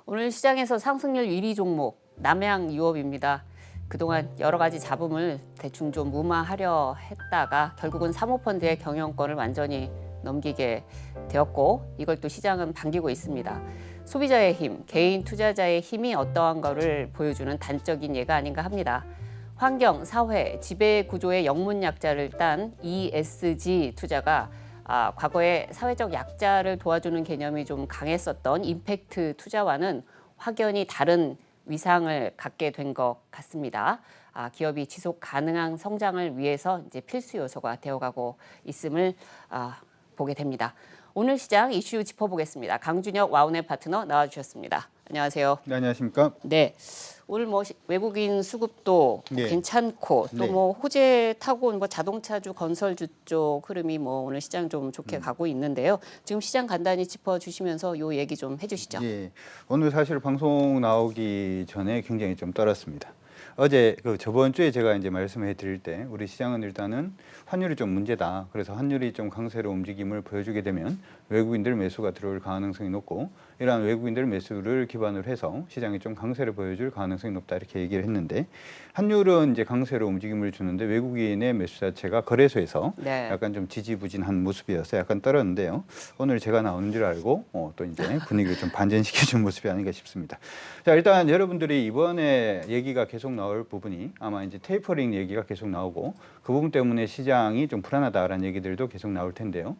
오늘 시장에서 상승률 1위 종목 남양유업입니다. 그동안 여러 가지 잡음을 대충 좀 무마하려 했다가 결국은 사모펀드의 경영권을 완전히 넘기게 되었고 이걸 또 시장은 반기고 있습니다. 소비자의 힘, 개인 투자자의 힘이 어떠한 거를 보여주는 단적인 예가 아닌가 합니다. 환경, 사회, 지배 구조의 영문 약자를 딴 ESG 투자가 과거에 사회적 약자를 도와주는 개념이 좀 강했었던 임팩트 투자와는 확연히 다른 위상을 갖게 된 것 같습니다. 기업이 지속 가능한 성장을 위해서 이제 필수 요소가 되어가고 있음을 보게 됩니다. 오늘 시장 이슈 짚어보겠습니다. 강준혁 와우넷 파트너 나와주셨습니다. 안녕하세요. 네, 안녕하십니까? 네. 오늘 뭐 외국인 수급도 네. 괜찮고 또 네. 뭐 호재 타고 온 뭐 자동차주, 건설주 쪽 흐름이 뭐 오늘 시장 좀 좋게 가고 있는데요. 지금 시장 간단히 짚어주시면서 요 얘기 좀 해주시죠. 예. 오늘 사실 방송 나오기 전에 굉장히 좀 떨었습니다. 어제 저번 주에 제가 이제 말씀해 드릴 때 우리 시장은 일단은 환율이 좀 문제다. 그래서 환율이 좀 강세로 움직임을 보여주게 되면 외국인들 매수가 들어올 가능성이 높고 이러한 외국인들 매수를 기반으로 해서 시장이 좀 강세를 보여줄 가능성이 높다 이렇게 얘기를 했는데 환율은 이제 강세로 움직임을 주는데 외국인의 매수 자체가 거래소에서 네. 약간 좀 지지부진한 모습이어서 약간 떨었는데요. 오늘 제가 나오는 줄 알고 또 이제 분위기를 좀 반전시켜준 모습이 아닌가 싶습니다. 자, 일단 여러분들이 이번에 얘기가 계속 나올 부분이 아마 이제 테이퍼링 얘기가 계속 나오고 그 부분 때문에 시장이 좀 불안하다라는 얘기들도 계속 나올 텐데요.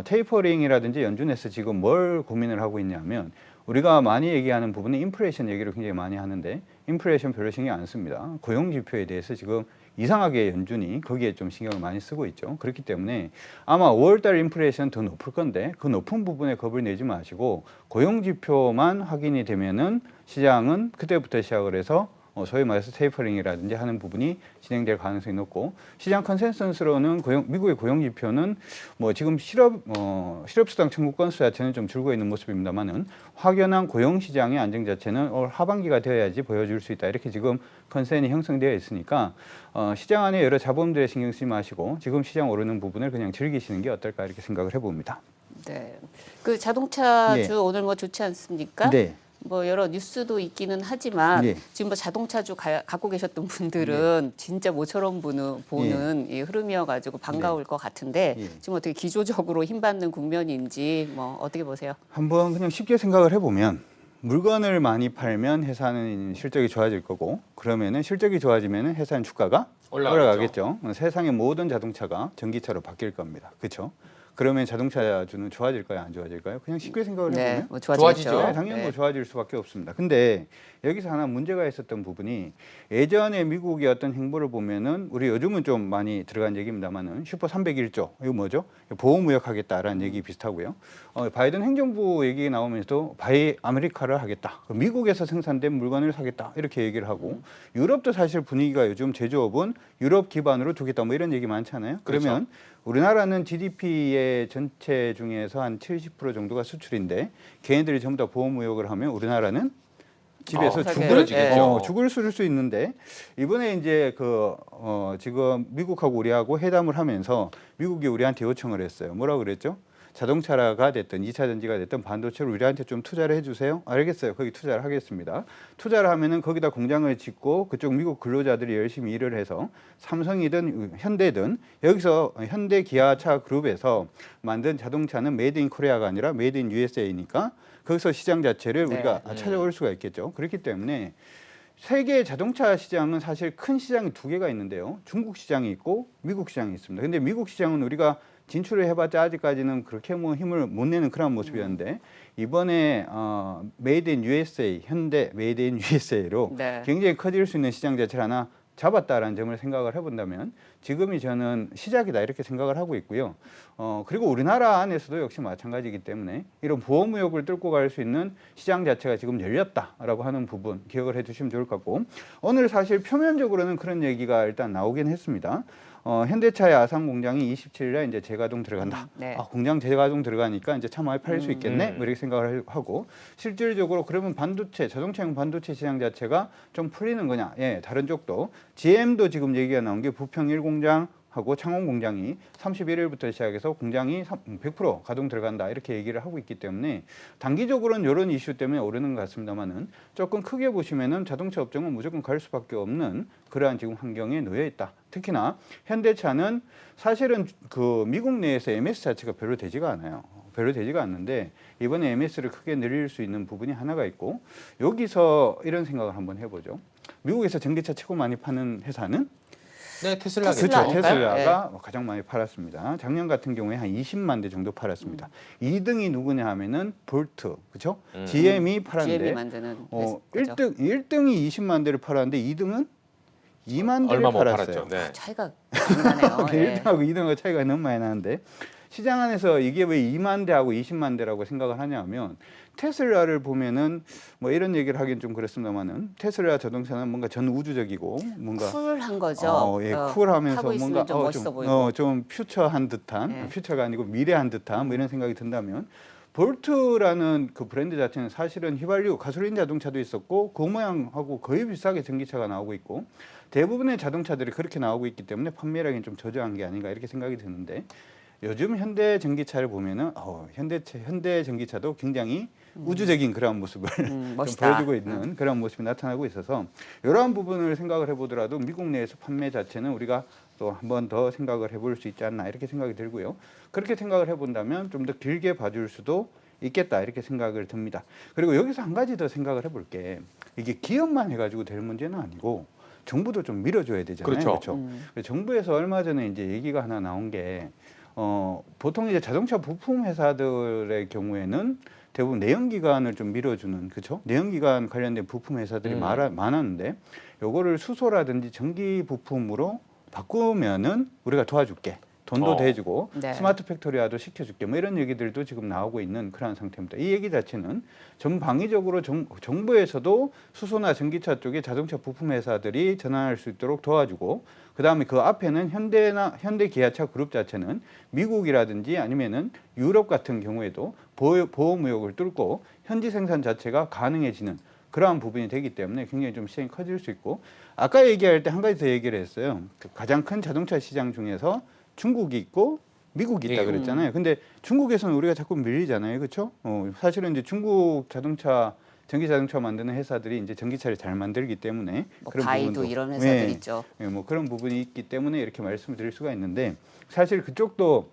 테이퍼링이라든지 연준에서 지금 뭘 고민을 하고 있냐면 우리가 많이 얘기하는 부분은 인플레이션 얘기를 굉장히 많이 하는데 인플레이션 별로 신경 안 씁니다. 고용 지표에 대해서 지금 이상하게 연준이 거기에 좀 신경을 많이 쓰고 있죠. 그렇기 때문에 아마 5월달 인플레이션 더 높을 건데 그 높은 부분에 겁을 내지 마시고 고용 지표만 확인이 되면은 시장은 그때부터 시작을 해서 소위 말해서 테이퍼링이라든지 하는 부분이 진행될 가능성이 높고 시장 컨센서스로는 미국의 고용 지표는 뭐 지금 실업수당 청구 건수 자체는 좀 줄고 있는 모습입니다만은 확연한 고용 시장의 안정 자체는 올 하반기가 되어야지 보여줄 수 있다 이렇게 지금 컨센이 형성되어 있으니까 시장 안에 여러 자본들에 신경 쓰지 마시고 지금 시장 오르는 부분을 그냥 즐기시는 게 어떨까 이렇게 생각을 해봅니다. 네. 그 자동차주 네. 오늘 뭐 좋지 않습니까? 네. 뭐 여러 뉴스도 있기는 하지만 네. 지금 뭐 자동차주 갖고 계셨던 분들은 진짜 모처럼 보는 이 흐름이어가지고 반가울 것 같은데 지금 어떻게 기조적으로 힘받는 국면인지 뭐 어떻게 보세요? 한번 그냥 쉽게 생각을 해보면 물건을 많이 팔면 회사는 실적이 좋아질 거고 그러면은 실적이 좋아지면은 회사는 주가가 올라가겠죠. 세상의 모든 자동차가 전기차로 바뀔 겁니다. 그렇죠? 그러면 자동차주는 좋아질까요? 안 좋아질까요? 그냥 쉽게 생각을 해보면 네, 뭐 좋아지죠. 네, 당연히 뭐 좋아질 수밖에 없습니다. 근데 여기서 하나 문제가 있었던 부분이 예전에 미국의 어떤 행보를 보면은 우리 요즘은 좀 많이 들어간 얘기입니다만은 슈퍼 301조 이거 뭐죠? 보호무역하겠다라는 얘기 비슷하고요. 바이든 행정부 얘기 나오면서도 바이 아메리카를 하겠다. 미국에서 생산된 물건을 사겠다 이렇게 얘기를 하고 유럽도 사실 분위기가 요즘 제조업은 유럽 기반으로 두겠다 뭐 이런 얘기 많잖아요. 그러면 우리나라는 GDP의 전체 중에서 한 70% 정도가 수출인데 걔네들이 전부 다 보호무역을 하면 우리나라는 집에서 죽을 쓸 수 있는데 이번에 이제 지금 미국하고 우리하고 회담을 하면서 미국이 우리한테 요청을 했어요. 뭐라고 그랬죠? 자동차가 됐든 2차 전지가 됐든 반도체를 우리한테 좀 투자를 해주세요. 알겠어요. 거기 투자를 하겠습니다. 투자를 하면은 거기다 공장을 짓고 그쪽 미국 근로자들이 열심히 일을 해서 삼성이든 현대든 여기서 현대 기아차 그룹에서 만든 자동차는 메이드 인 코리아가 아니라 메이드 인 USA니까 거기서 시장 자체를 우리가 찾아올 수가 있겠죠. 그렇기 때문에 세계 자동차 시장은 사실 큰 시장이 두 개가 있는데요. 중국 시장이 있고 미국 시장이 있습니다. 근데 미국 시장은 우리가 진출을 해봤자 아직까지는 그렇게 뭐 힘을 못 내는 그런 모습이었는데 이번에 메이드 인 USA, 현대 메이드 인 USA로 굉장히 커질 수 있는 시장 자체를 하나 잡았다라는 점을 생각을 해본다면 지금이 저는 시작이다 이렇게 생각을 하고 있고요. 그리고 우리나라 안에서도 역시 마찬가지이기 때문에 이런 보호무역을 뚫고 갈 수 있는 시장 자체가 지금 열렸다라고 하는 부분 기억을 해두시면 좋을 것 같고 오늘 사실 표면적으로는 그런 얘기가 일단 나오긴 했습니다. 현대차의 아산 공장이 27일에 이제 재가동 들어간다. 공장 재가동 들어가니까 이제 차 많이 팔 수 있겠네. 뭐 이렇게 생각을 하고 실질적으로 그러면 반도체, 자동차용 반도체 시장 자체가 좀 풀리는 거냐? 예, 다른 쪽도 GM도 지금 얘기가 나온 게 부평 1공장 하고 창원 공장이 31일부터 시작해서 공장이 100% 가동 들어간다 이렇게 얘기를 하고 있기 때문에 단기적으로는 이런 이슈 때문에 오르는 것 같습니다만은 조금 크게 보시면은 자동차 업종은 무조건 갈 수밖에 없는 그러한 지금 환경에 놓여 있다. 특히나 현대차는 사실은 그 미국 내에서 MS 자체가 별로 되지가 않아요. 별로 되지가 않는데 이번에 MS를 크게 늘릴 수 있는 부분이 하나가 있고 여기서 이런 생각을 한번 해보죠. 미국에서 전기차 최고 많이 파는 회사는 네, 테슬라겠죠. 테슬라. 그렇죠. 테슬라가 네. 가장 많이 팔았습니다. 작년 같은 경우에 한 20만 대 정도 팔았습니다. 2등이 누구냐 하면은 볼트, 그렇죠? GM이 팔았는데 GM이 만드는 거죠. 1등이 20만 대를 팔았는데 2등은 2만 대를 얼마 못 팔았어요. 팔았죠. 네. 차이가 많이 나네요. 예. 1등하고 2등하고 차이가 너무 많이 나는데 시장 안에서 이게 왜 2만 대하고 20만 대라고 생각을 하냐면 테슬라를 보면은 뭐 이런 얘기를 하긴 좀 그렇습니다만은 테슬라 자동차는 뭔가 전 우주적이고 뭔가 쿨한 거죠. 예, 쿨하면서 타고 있으면 뭔가 좀 멋있어 보이고. 좀 퓨처한 듯한 예. 퓨처가 아니고 미래한 듯한 뭐 이런 생각이 든다면 볼트라는 그 브랜드 자체는 사실은 휘발유 가솔린 자동차도 있었고 그 모양하고 거의 비슷하게 전기차가 나오고 있고 대부분의 자동차들이 그렇게 나오고 있기 때문에 판매량이 좀 저조한 게 아닌가 이렇게 생각이 드는데 요즘 현대 전기차를 보면은 현대 전기차도 굉장히 우주적인 그런 모습을 좀 멋있다. 보여주고 있는 그런 모습이 나타나고 있어서 이러한 부분을 생각을 해보더라도 미국 내에서 판매 자체는 우리가 또 한 번 더 생각을 해볼 수 있지 않나 이렇게 생각이 들고요. 그렇게 생각을 해본다면 좀 더 길게 봐줄 수도 있겠다 이렇게 생각을 듭니다. 그리고 여기서 한 가지 더 생각을 해볼게. 이게 기업만 해가지고 될 문제는 아니고 정부도 좀 밀어줘야 되잖아요. 그렇죠. 그래서 정부에서 얼마 전에 이제 얘기가 하나 나온 게 보통 이제 자동차 부품 회사들의 경우에는 대부분 내연기관을 좀 밀어주는 그렇죠? 내연기관 관련된 부품 회사들이 많았는데 요거를 수소라든지 전기 부품으로 바꾸면은 우리가 도와줄게. 돈도 대주고 네. 스마트 팩토리화도 시켜줄게. 뭐 이런 얘기들도 지금 나오고 있는 그런 상태입니다. 이 얘기 자체는 전방위적으로 정부에서도 수소나 전기차 쪽에 자동차 부품 회사들이 전환할 수 있도록 도와주고 그다음에 그 앞에는 현대 기아차 그룹 자체는 미국이라든지 아니면은 유럽 같은 경우에도 보호무역을 뚫고 현지 생산 자체가 가능해지는 그러한 부분이 되기 때문에 굉장히 좀 시장이 커질 수 있고 아까 얘기할 때 한 가지 더 얘기를 했어요. 가장 큰 자동차 시장 중에서 중국이 있고 미국이 있다 그랬잖아요. 근데 중국에서는 우리가 자꾸 밀리잖아요. 그렇죠? 사실은 이제 중국 전기 자동차 만드는 회사들이 이제 전기차를 잘 만들기 때문에 뭐 그런 바이두 부분도 이런 회사들 있죠. 뭐 그런 부분이 있기 때문에 이렇게 말씀을 드릴 수가 있는데 사실 그쪽도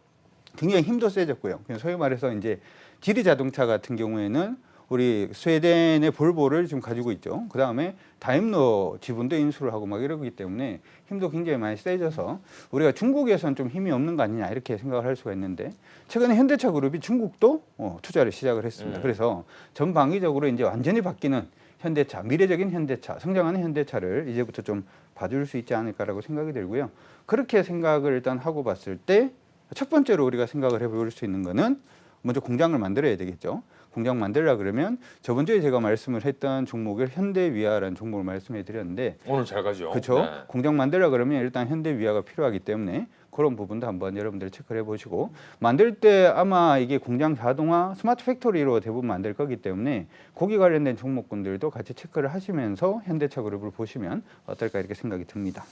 굉장히 힘도 세졌고요. 그냥 소위 말해서 이제 지리 자동차 같은 경우에는 우리 스웨덴의 볼보를 지금 가지고 있죠. 그 다음에 다임러 지분도 인수를 하고 막 이러기 때문에 힘도 굉장히 많이 세져서 우리가 중국에서는 좀 힘이 없는 거 아니냐 이렇게 생각을 할 수가 있는데 최근에 현대차 그룹이 중국도 투자를 시작을 했습니다. 그래서 전방위적으로 이제 완전히 바뀌는 현대차, 미래적인 현대차, 성장하는 현대차를 이제부터 좀 봐줄 수 있지 않을까라고 생각이 들고요. 그렇게 생각을 일단 하고 봤을 때 첫 번째로 우리가 생각을 해볼 수 있는 거는 먼저 공장을 만들어야 되겠죠. 공장 만들려 그러면 저번 주에 제가 말씀을 했던 종목을 현대위아라는 종목을 말씀해 드렸는데 오늘 잘 가죠. 그렇죠. 네. 공장 만들려 그러면 일단 현대위아가 필요하기 때문에 그런 부분도 한번 여러분들 체크를 해보시고 만들 때 아마 이게 공장 자동화 스마트 팩토리로 대부분 만들 거기 때문에 거기 관련된 종목군들도 같이 체크를 하시면서 현대차 그룹을 보시면 어떨까 이렇게 생각이 듭니다.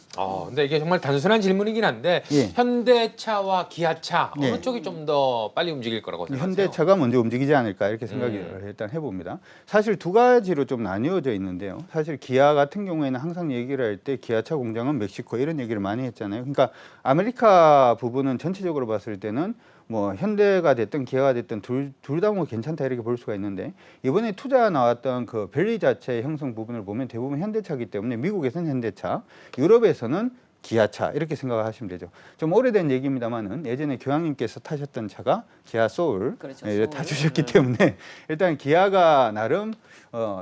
근데 이게 정말 단순한 질문이긴 한데 예. 현대차와 기아차 어느 예. 쪽이 좀 더 빨리 움직일 거라고 생각하세요? 현대차가 먼저 움직이지 않을까 이렇게 생각을 일단 해봅니다. 사실 두 가지로 좀 나뉘어져 있는데요. 사실 기아 같은 경우에는 항상 얘기를 할 때 기아차 공장은 멕시코 이런 얘기를 많이 했잖아요. 그러니까 아메리카 부분은 전체적으로 봤을 때는 뭐 현대가 됐든 기아가 됐든 둘 다 뭐 괜찮다 이렇게 볼 수가 있는데 이번에 투자 나왔던 그 벨리 자체의 형성 부분을 보면 대부분 현대차이기 때문에 미국에서는 현대차, 유럽에서는 기아차 이렇게 생각을 하시면 되죠. 좀 오래된 얘기입니다만은 예전에 교황님께서 타셨던 차가 기아 소울 그렇죠, 예, 소울. 타주셨기 때문에 일단 기아가 나름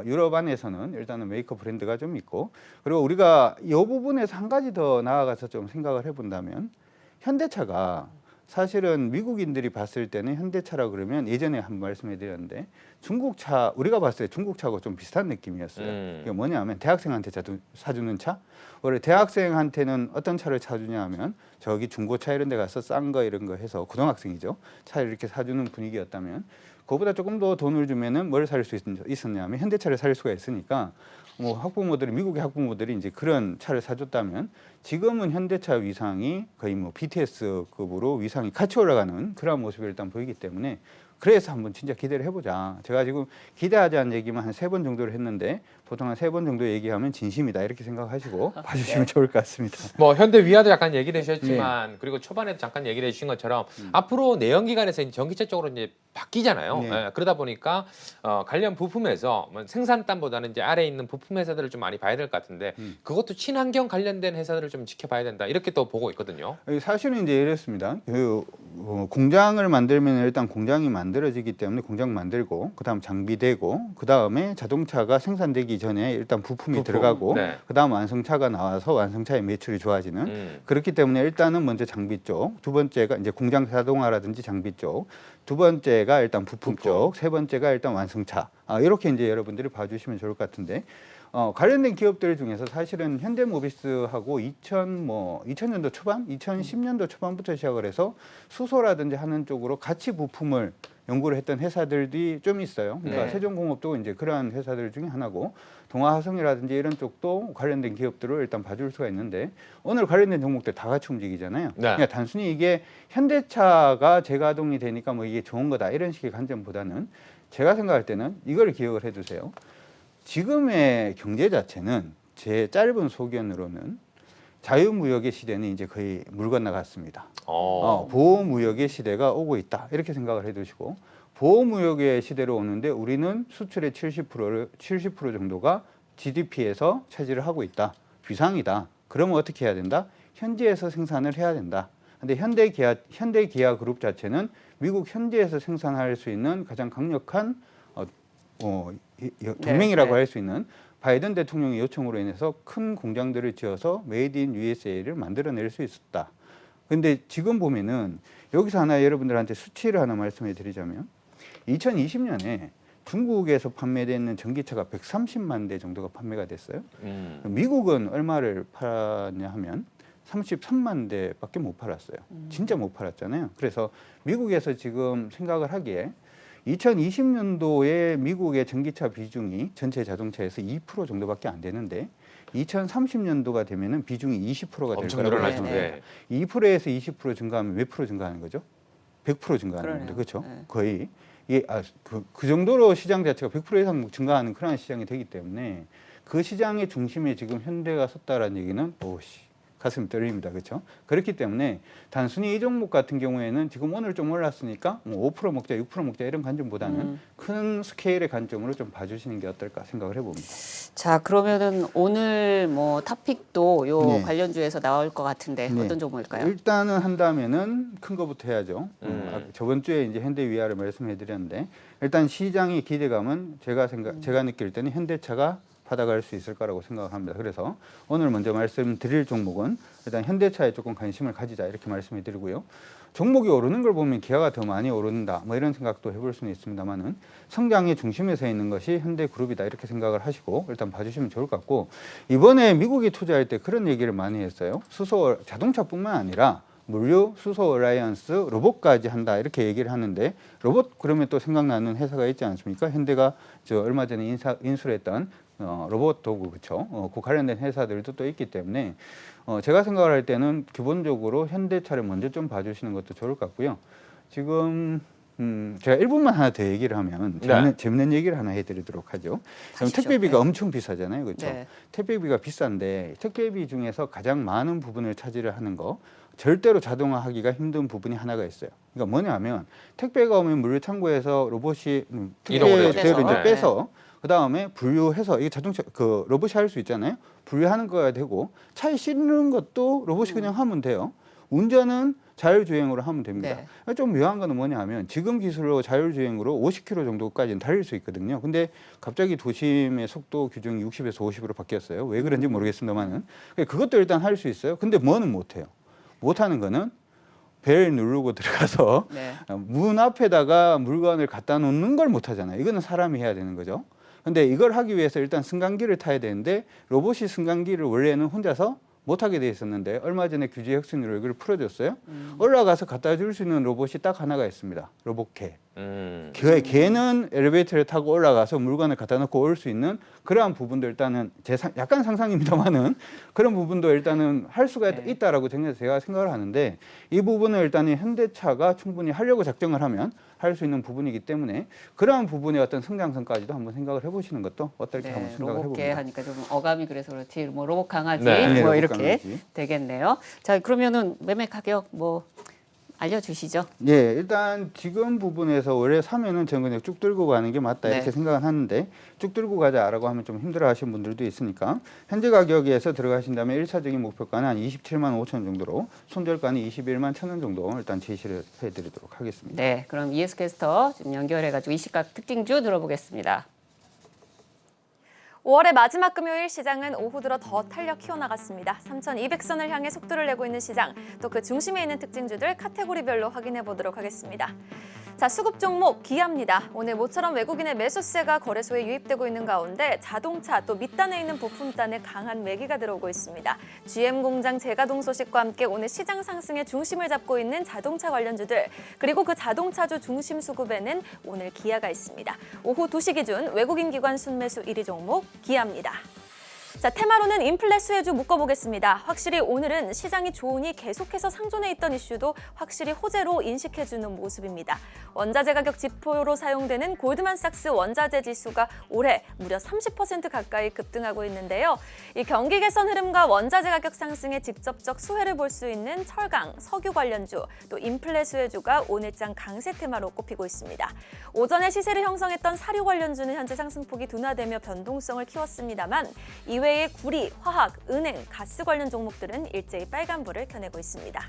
유럽 안에서는 일단은 메이커 브랜드가 좀 있고 그리고 우리가 이 부분에서 한 가지 더 나아가서 좀 생각을 해본다면 현대차가 사실은 미국인들이 봤을 때는 현대차라 그러면 예전에 한번 말씀해 드렸는데 중국차 우리가 봤을 때 중국차하고 좀 비슷한 느낌이었어요. 이게 뭐냐면 대학생한테 사주는 차. 원래 대학생한테는 어떤 차를 사주냐 하면 저기 중고차 이런 데 가서 싼 거 이런 거 해서 고등학생이죠. 차를 이렇게 사주는 분위기였다면 그거보다 조금 더 돈을 주면은 뭘 살 수 있었냐면 현대차를 살 수가 있으니까 뭐 학부모들이 미국의 학부모들이 이제 그런 차를 사줬다면 지금은 현대차 위상이 거의 뭐 BTS급으로 위상이 같이 올라가는 그런 모습을 일단 보이기 때문에 그래서 한번 진짜 기대를 해보자. 제가 지금 기대하자는 얘기만 한 3번 정도를 했는데 보통 한 3번 정도 얘기하면 진심이다 이렇게 생각하시고 봐주시면 좋을 것 같습니다. 뭐 현대 위아도 약간 얘기를 해주셨지만 그리고 초반에도 잠깐 얘기를 해주신 것처럼 앞으로 내연기관에서 이제 전기차 쪽으로 이제 바뀌잖아요. 네. 예, 그러다 보니까 관련 부품에서 뭐 생산단보다는 이제 아래에 있는 부품 회사들을 좀 많이 봐야 될 것 같은데 그것도 친환경 관련된 회사들을 좀 지켜봐야 된다 이렇게 또 보고 있거든요. 사실은 이제 이랬습니다. 공장을 만들면 일단 공장이 만들어지기 때문에 공장 만들고 그다음 장비되고 그다음에 자동차가 생산되기 전에 일단 부품이 들어가고 네. 그다음 완성차가 나와서 완성차의 매출이 좋아지는 그렇기 때문에 일단은 먼저 장비 쪽, 두 번째가 이제 공장 자동화라든지 장비 쪽, 두 번째가 일단 부품 쪽, 세 번째가 일단 완성차. 이렇게 이제 여러분들이 봐주시면 좋을 것 같은데 관련된 기업들 중에서 사실은 현대모비스하고 2000년도 초반, 2010년도 초반부터 시작을 해서 수소라든지 하는 쪽으로 같이 부품을 연구를 했던 회사들이 좀 있어요. 그러니까 네. 세종공업도 이제 그러한 회사들 중에 하나고 동아화성이라든지 이런 쪽도 관련된 기업들을 일단 봐줄 수가 있는데 오늘 관련된 종목들 다 같이 움직이잖아요. 네. 그러니까 단순히 이게 현대차가 재가동이 되니까 뭐 이게 좋은 거다 이런 식의 관점보다는 제가 생각할 때는 이걸 기억을 해두세요. 지금의 경제 자체는 제 짧은 소견으로는 자유무역의 시대는 이제 거의 물 건너갔습니다. 보호무역의 시대가 오고 있다 이렇게 생각을 해두시고 보호무역의 시대로 오는데 우리는 수출의 70% 정도가 GDP에서 차지를 하고 있다. 비상이다. 그러면 어떻게 해야 된다? 현지에서 생산을 해야 된다. 근데 현대기아 그룹 자체는 미국 현지에서 생산할 수 있는 가장 강력한 동맹이라고 네. 할 수 있는 바이든 대통령의 요청으로 인해서 큰 공장들을 지어서 메이드 인 USA를 만들어낼 수 있었다. 근데 지금 보면은 여기서 하나 여러분들한테 수치를 하나 말씀해 드리자면 2020년에 중국에서 판매되는 전기차가 130만 대 정도가 판매가 됐어요. 미국은 얼마를 팔았냐 하면 33만 대밖에 못 팔았어요. 진짜 못 팔았잖아요. 그래서 미국에서 지금 생각을 하기에 2020년도에 미국의 전기차 비중이 전체 자동차에서 2% 정도밖에 안 되는데 2030년도가 되면은 비중이 20%가 될 엄청 거라고 늘어나죠. 하시면 돼요. 2%에서 20% 증가하면 몇 프로 증가하는 거죠? 100% 증가하는 겁니다. 그렇죠? 네. 거의 그 정도로 시장 자체가 100% 이상 증가하는 그런 시장이 되기 때문에 그 시장의 중심에 지금 현대가 섰다라는 얘기는 가슴이 떨립니다. 그렇죠? 그렇기 때문에 단순히 이 종목 같은 경우에는 지금 오늘 좀 올랐으니까 뭐 5% 먹자, 6% 먹자 이런 관점보다는 큰 스케일의 관점으로 좀 봐주시는 게 어떨까 생각을 해봅니다. 자, 그러면은 오늘 뭐 탑픽도 요 네. 관련주에서 나올 것 같은데 네. 어떤 종목일까요? 일단은 한다면은 큰 거부터 해야죠. 저번 주에 이제 현대위아를 말씀해드렸는데 일단 시장의 기대감은 제가 느낄 때는 현대차가 받아갈 수 있을 거라고 생각을 합니다. 그래서 오늘 먼저 말씀드릴 종목은 일단 현대차에 조금 관심을 가지자 이렇게 말씀을 드리고요. 종목이 오르는 걸 보면 기아가 더 많이 오른다 뭐 이런 생각도 해볼 수는 있습니다만은 성장의 중심에 서 있는 것이 현대그룹이다 이렇게 생각을 하시고 일단 봐주시면 좋을 것 같고 이번에 미국이 투자할 때 그런 얘기를 많이 했어요. 수소 자동차뿐만 아니라 물류, 수소 얼라이언스, 로봇까지 한다 이렇게 얘기를 하는데 로봇 그러면 또 생각나는 회사가 있지 않습니까? 현대가 얼마 전에 인수를 했던 로봇 도구 그렇죠? 그 관련된 회사들도 또 있기 때문에 제가 생각을 할 때는 기본적으로 현대차를 먼저 좀 봐주시는 것도 좋을 것 같고요. 지금 제가 1분만 하나 더 얘기를 하면 재밌는 얘기를 하나 해드리도록 하죠. 택배비가 엄청 비싸잖아요, 그렇죠? 네. 택배비가 비싼데 택배비 중에서 가장 많은 부분을 차지를 하는 거 절대로 자동화하기가 힘든 부분이 하나가 있어요. 그러니까 뭐냐면 택배가 오면 물류창고에서 로봇이 이동을 택배대로 이제 해서. 빼서 그 다음에 분류해서 이게 자동차 로봇이 할 수 있잖아요. 분류하는 거야 되고 차에 실는 것도 로봇이 그냥 하면 돼요. 운전은 자율주행으로 하면 됩니다. 네. 좀 묘한 거는 뭐냐면 지금 기술로 자율주행으로 50km 정도까지는 달릴 수 있거든요. 근데 갑자기 도심의 속도 규정이 60에서 50으로 바뀌었어요. 왜 그런지 모르겠습니다만은 그것도 일단 할 수 있어요. 근데 뭐는 못해요. 못하는 거는 벨 누르고 들어가서 네. 문 앞에다가 물건을 갖다 놓는 걸 못하잖아요. 이거는 사람이 해야 되는 거죠. 근데 이걸 하기 위해서 일단 승강기를 타야 되는데 로봇이 승강기를 원래는 혼자서 못하게 돼 있었는데 얼마 전에 규제 혁신으로 이걸 풀어줬어요. 올라가서 갖다 줄 수 있는 로봇이 딱 하나가 있습니다. 로봇캐. 걔는 엘리베이터를 타고 올라가서 물건을 갖다 놓고 올 수 있는 그러한 부분도 일단은 약간 상상입니다만은 그런 부분도 일단은 할 수가 있다라고 제가 생각을 하는데 이 부분을 일단은 현대차가 충분히 하려고 작정을 하면 할 수 있는 부분이기 때문에 그러한 부분의 어떤 성장성까지도 한번 생각을 해보시는 것도 어떨지 한번 생각을 로봇계 해봅니다. 하니까 좀 어감이 그래서 그렇지 뭐 로봇 강아지 네. 뭐 로봇 이렇게 강아지. 되겠네요. 자 그러면은 매매 가격 뭐 알려주시죠. 예, 일단 지금 부분에서 원래 사면은 저는 그냥 쭉 들고 가는 게 맞다 네. 이렇게 생각을 하는데 쭉 들고 가자라고 하면 좀 힘들어 하시는 분들도 있으니까 현재 가격에서 들어가신다면 1차적인 목표가는 한 27만 5천 원 정도로 손절가는 21만 1천 원 정도 일단 제시를 해드리도록 하겠습니다. 네, 그럼 이에스 캐스터 좀 연결해가지고 이 시각 특징주 들어보겠습니다. 5월의 마지막 금요일 시장은 오후 들어 더 탄력 키워나갔습니다. 3,200선을 향해 속도를 내고 있는 시장, 또 그 중심에 있는 특징주들 카테고리별로 확인해 보도록 하겠습니다. 자, 수급 종목 기아입니다. 오늘 모처럼 외국인의 매수세가 거래소에 유입되고 있는 가운데 자동차 또 밑단에 있는 부품단에 강한 매기가 들어오고 있습니다. GM 공장 재가동 소식과 함께 오늘 시장 상승의 중심을 잡고 있는 자동차 관련주들, 그리고 그 자동차주 중심 수급에는 오늘 기아가 있습니다. 오후 2시 기준 외국인 기관 순매수 1위 종목 기아입니다. 자, 테마로는 인플레 수혜주 묶어보겠습니다. 확실히 오늘은 시장이 좋으니 계속해서 상존해 있던 이슈도 확실히 호재로 인식해주는 모습입니다. 원자재 가격 지표로 사용되는 골드만삭스 원자재 지수가 올해 무려 30% 가까이 급등하고 있는데요. 이 경기 개선 흐름과 원자재 가격 상승에 직접적 수혜를 볼 수 있는 철강, 석유 관련주, 또 인플레 수혜주가 오늘장 강세 테마로 꼽히고 있습니다. 오전에 시세를 형성했던 사료 관련주는 현재 상승폭이 둔화되며 변동성을 키웠습니다만 이외에 구리, 화학, 은행, 가스 관련 종목들은 일제히 빨간불을 켜내고 있습니다.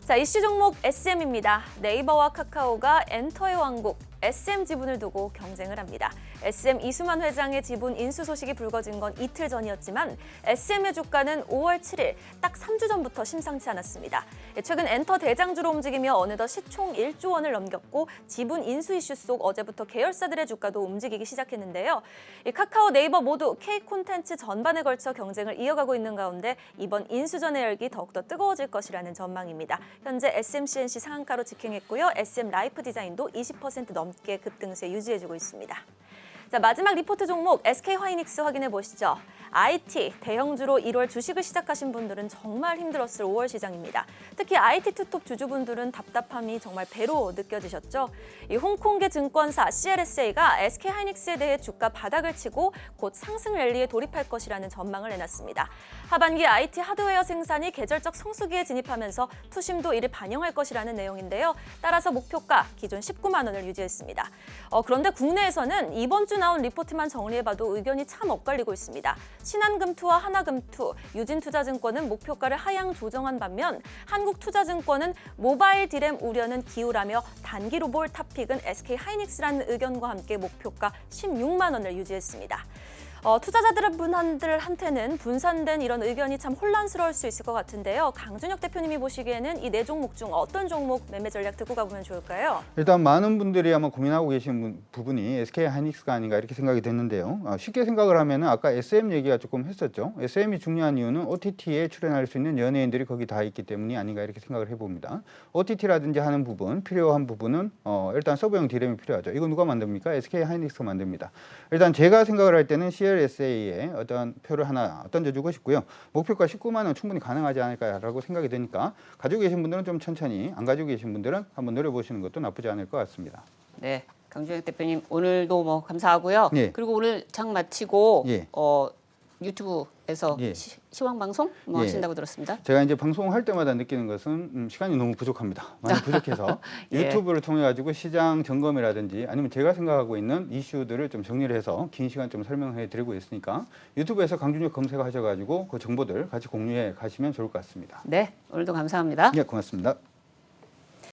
자, 이슈 종목 SM입니다. 네이버와 카카오가 엔터의 왕국 SM 지분을 두고 경쟁을 합니다. SM 이수만 회장의 지분 인수 소식이 불거진 건 이틀 전이었지만 SM의 주가는 5월 7일 딱 3주 전부터 심상치 않았습니다. 최근 엔터 대장주로 움직이며 어느덧 시총 1조 원을 넘겼고 지분 인수 이슈 속 어제부터 계열사들의 주가도 움직이기 시작했는데요. 이 카카오, 네이버 모두 K 콘텐츠 전반에 걸쳐 경쟁을 이어가고 있는 가운데 이번 인수전의 열기 더욱더 뜨거워질 것이라는 전망입니다. 현재 SMCNC 상한가로 직행했고요. SM 라이프 디자인도 20% 넘게 급등세 유지해주고 있습니다. 자, 마지막 리포트 종목 SK하이닉스 확인해 보시죠. IT 대형주로 1월 주식을 시작하신 분들은 정말 힘들었을 5월 시장입니다. 특히 IT 투톱 주주분들은 답답함이 정말 배로 느껴지셨죠. 이 홍콩계 증권사 CLSA가 SK하이닉스에 대해 주가 바닥을 치고 곧 상승 랠리에 돌입할 것이라는 전망을 내놨습니다. 하반기 IT 하드웨어 생산이 계절적 성수기에 진입하면서 투심도 이를 반영할 것이라는 내용인데요. 따라서 목표가 기존 19만 원을 유지했습니다. 그런데 국내에서는 이번 주 나온 리포트만 정리해봐도 의견이 참 엇갈리고 있습니다. 신한금투와 하나금투, 유진투자증권은 목표가를 하향 조정한 반면 한국투자증권은 모바일 디램 우려는 기우라며 단기 로봇 탑픽은 SK하이닉스라는 의견과 함께 목표가 16만 원을 유지했습니다. 투자자들한테는 분산된 이런 의견이 참 혼란스러울 수 있을 것 같은데요. 강준혁 대표님이 보시기에는 이 네 종목 중 어떤 종목 매매 전략 듣고 가보면 좋을까요? 일단 많은 분들이 아마 고민하고 계신 부분이 SK하이닉스가 아닌가 이렇게 생각이 됐는데요. 쉽게 생각을 하면 아까 SM 얘기가 조금 했었죠. SM이 중요한 이유는 OTT에 출연할 수 있는 연예인들이 거기 다 있기 때문이 아닌가 이렇게 생각을 해봅니다. OTT라든지 하는 부분, 필요한 부분은 일단 서버용 디램이 필요하죠. 이거 누가 만듭니까? SK하이닉스가 만듭니다. 일단 제가 생각을 할 때는 CLSA에 어떤 표를 하나 던져주고 싶고요. 목표가 19만 원 충분히 가능하지 않을까라고 생각이 되니까 가지고 계신 분들은 좀 천천히, 안 가지고 계신 분들은 한번 노려보시는 것도 나쁘지 않을 것 같습니다. 네, 강준혁 대표님 오늘도 뭐 감사하고요. 예. 그리고 오늘 장 마치고 예. 유튜브에서 예. 시황 방송 뭐 예. 하신다고 들었습니다. 제가 이제 방송할 때마다 느끼는 것은 시간이 너무 부족합니다. 많이 부족해서 예. 유튜브를 통해 가지고 시장 점검이라든지 아니면 제가 생각하고 있는 이슈들을 좀 정리를 해서 긴 시간 좀 설명해 드리고 있으니까 유튜브에서 강준혁 검색하셔가지고 그 정보들 같이 공유해 가시면 좋을 것 같습니다. 네, 오늘도 감사합니다. 예, 고맙습니다.